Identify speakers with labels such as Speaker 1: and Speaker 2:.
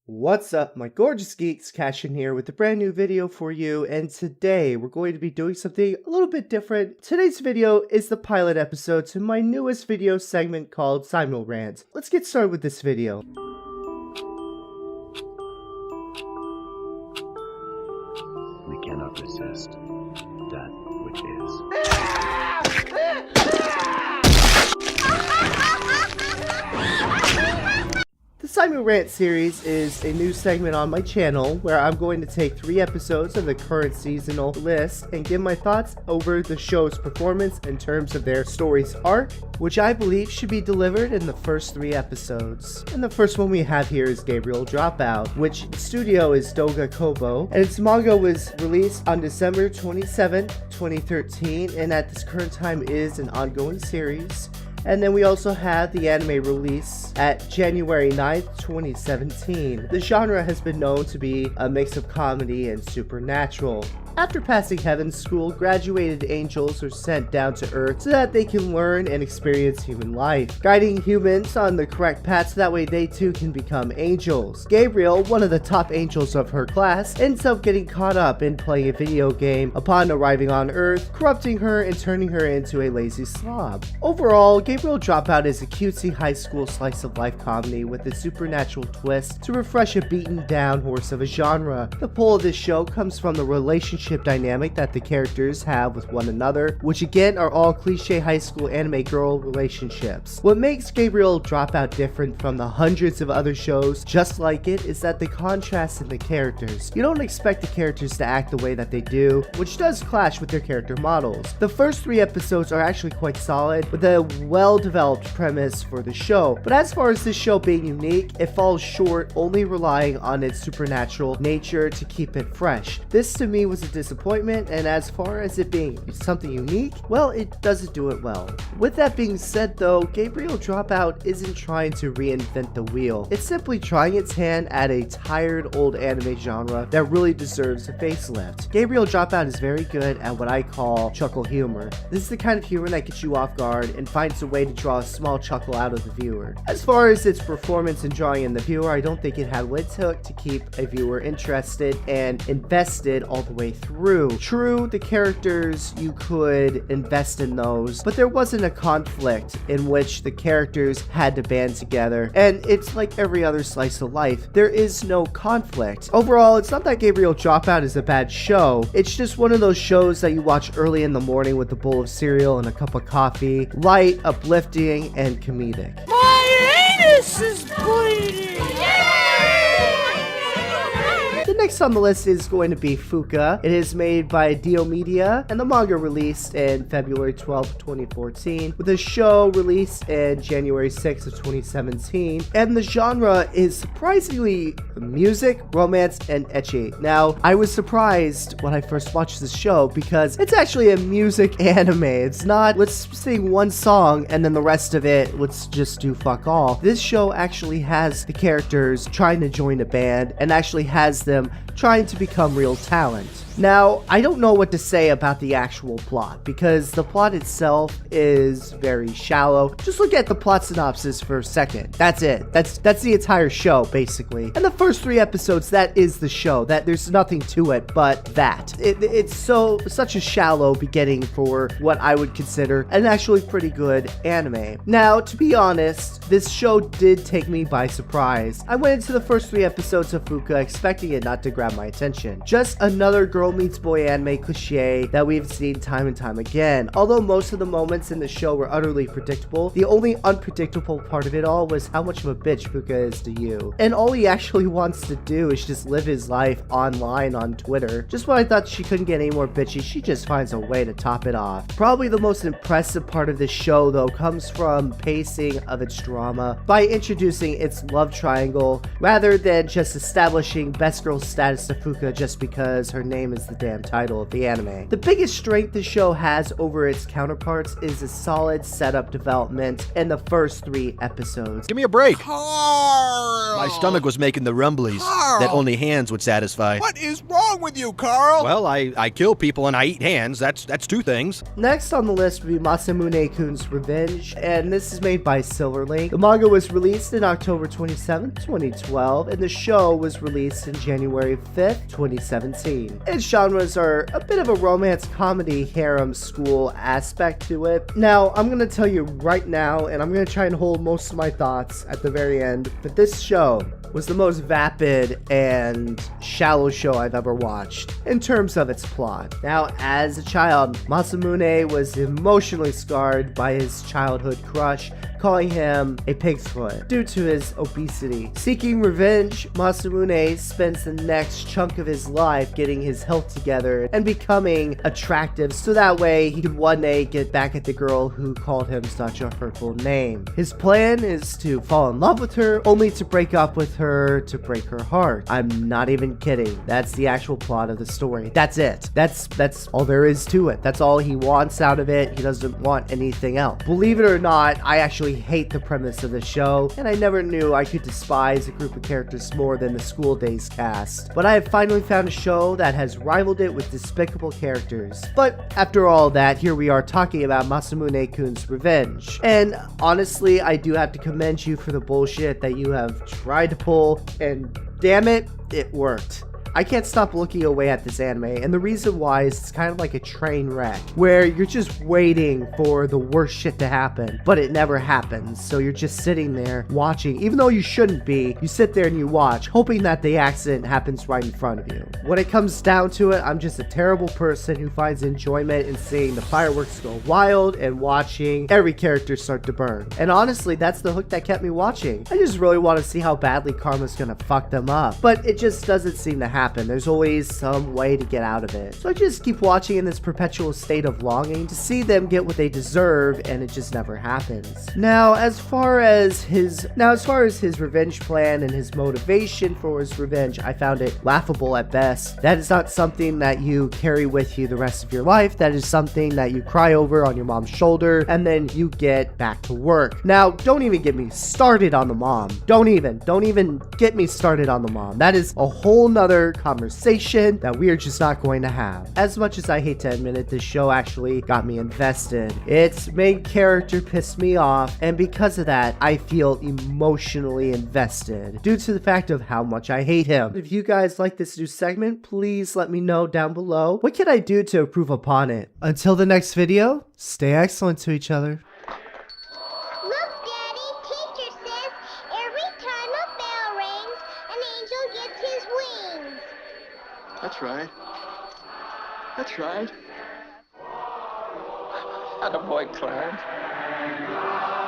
Speaker 1: What's up, my gorgeous geeks? Cash in here with a brand new video for you, and today we're going to be doing something a little bit different. Today's video is the pilot episode to my newest video segment called Simulrant. Let's get started with this video.
Speaker 2: We cannot resist that which is.
Speaker 1: The Simulrant series is a new segment on my channel where I'm going to take 3 episodes of the current seasonal list and give my thoughts over the show's performance in terms of their story's arc, which I believe should be delivered in the first 3 episodes. And the first one we have here is Gabriel Dropout, which studio is Doga Kobo, and its manga was released on December 27, 2013, and at this current time is an ongoing series. And then we also had the anime release at January 9th, 2017. The genre has been known to be a mix of comedy and supernatural. After passing heaven's school, graduated angels are sent down to Earth so that they can learn and experience human life, guiding humans on the correct path so that way they too can become angels. Gabriel, one of the top angels of her class, ends up getting caught up in playing a video game upon arriving on Earth, corrupting her and turning her into a lazy slob. Overall, Gabriel Dropout is a cutesy high school slice of life comedy with a supernatural twist to refresh a beaten down horse of a genre. The pull of this show comes from the relationship dynamic that the characters have with one another, which again are all cliche high school anime girl relationships. What makes Gabriel Dropout different from the hundreds of other shows just like it is that the contrast in the characters. You don't expect the characters to act the way that they do, which does clash with their character models. The first 3 episodes are actually quite solid with a well-developed premise for the show, but as far as this show being unique, it falls short, only relying on its supernatural nature to keep it fresh. This to me was a disappointment, and as far as it being something unique, well, it doesn't do it well. With that being said though, Gabriel Dropout isn't trying to reinvent the wheel. It's simply trying its hand at a tired old anime genre that really deserves a facelift. Gabriel Dropout is very good at what I call chuckle humor. This is the kind of humor that gets you off guard and finds a way to draw a small chuckle out of the viewer. As far as its performance in drawing in the viewer, I don't think it had what it took to keep a viewer interested and invested all the way through. True, the characters, you could invest in those, but there wasn't a conflict in which the characters had to band together, and it's like every other slice of life. There is no conflict. Overall, it's not that Gabriel Dropout is a bad show, it's just one of those shows that you watch early in the morning with a bowl of cereal and a cup of coffee, light, uplifting, and comedic.
Speaker 3: My anus is bleeding!
Speaker 1: The next on the list is going to be Fuuka. It is made by Dio Media, and the manga released in February 12, 2014, with a show released in January 6 of 2017, and the genre is surprisingly music, romance, and ecchi. Now, I was surprised when I first watched this show because it's actually a music anime. It's not, let's sing one song and then the rest of it, let's just do fuck all. This show actually has the characters trying to join a band and actually has them trying to become real talent. Now, I don't know what to say about the actual plot because the plot itself is very shallow. Just look at the plot synopsis for a second. That's it. That's the entire show, basically. And the first 3 episodes, that is the show. That there's nothing to it but that. It's such a shallow beginning for what I would consider an actually pretty good anime. Now, to be honest, this show did take me by surprise. I went into the first 3 episodes of Fuuka expecting it not to grab my attention. Just another girl meets boy anime cliche that we've seen time and time again. Although most of the moments in the show were utterly predictable, the only unpredictable part of it all was how much of a bitch Fuuka is to you. And all he actually wants to do is just live his life online on Twitter. Just when I thought she couldn't get any more bitchy, she just finds a way to top it off. Probably the most impressive part of this show though comes from pacing of its drama by introducing its love triangle rather than just establishing best girl status to Fuuka just because her name is the damn title of the anime. The biggest strength the show has over its counterparts is a solid setup development in the first 3 episodes.
Speaker 4: Give me a break.
Speaker 3: Carl!
Speaker 4: My stomach was making the rumblies that only hands would satisfy.
Speaker 3: What is wrong
Speaker 4: with you, Carl?
Speaker 5: Well, I kill people and I eat hands. That's two things.
Speaker 1: Next on the list would be Masamune-kun's Revenge, and this is made by Silverlink. The manga was released in October 27, 2012, and the show was released in January 5th, 2017. Its genres are a bit of a romance comedy harem school aspect to it. Now, I'm going to tell you right now, and I'm going to try and hold most of my thoughts at the very end, but this show was the most vapid and shallow show I've ever watched in terms of its plot. Now, as a child, Masamune was emotionally scarred by his childhood crush, calling him a pig's foot due to his obesity. Seeking revenge, Masamune spends the next chunk of his life getting his health together and becoming attractive so that way he could one day get back at the girl who called him such a hurtful name. His plan is to fall in love with her, only to break up with her to break her heart. I'm not even kidding. That's the actual plot of the story. That's it. That's all there is to it. That's all he wants out of it. He doesn't want anything else. Believe it or not, I actually hate the premise of the show, and I never knew I could despise a group of characters more than the School Days cast. But I have finally found a show that has rivaled it with despicable characters. But after all that, here we are talking about Masamune-kun's Revenge. And honestly, I do have to commend you for the bullshit that you have tried to pull, and damn it, it worked. I can't stop looking away at this anime, and the reason why is it's kind of like a train wreck, where you're just waiting for the worst shit to happen, but it never happens, so you're just sitting there watching. Even though you shouldn't be, you sit there and you watch, hoping that the accident happens right in front of you. When it comes down to it, I'm just a terrible person who finds enjoyment in seeing the fireworks go wild and watching every character start to burn. And honestly, that's the hook that kept me watching. I just really want to see how badly karma's gonna fuck them up, but it just doesn't seem to happen. There's always some way to get out of it. So I just keep watching in this perpetual state of longing to see them get what they deserve, and it just never happens. Now, as far as his revenge plan and his motivation for his revenge, I found it laughable at best. That is not something that you carry with you the rest of your life. That is something that you cry over on your mom's shoulder, and then you get back to work. Now, don't even get me started on the mom. Don't even get me started on the mom. That is a whole nother conversation that we are just not going to have. As much as I hate to admit it, this show actually got me invested. Its main character pissed me off, and because of that, I feel emotionally invested due to the fact of how much I hate him. If you guys like this new segment, please let me know down below. What can I do to improve upon it? Until the next video, stay excellent to each other.
Speaker 6: Look, Daddy, teacher says every time a bell rings, an angel gets his wings.
Speaker 7: That's right. That's right. Attaboy, Clarence.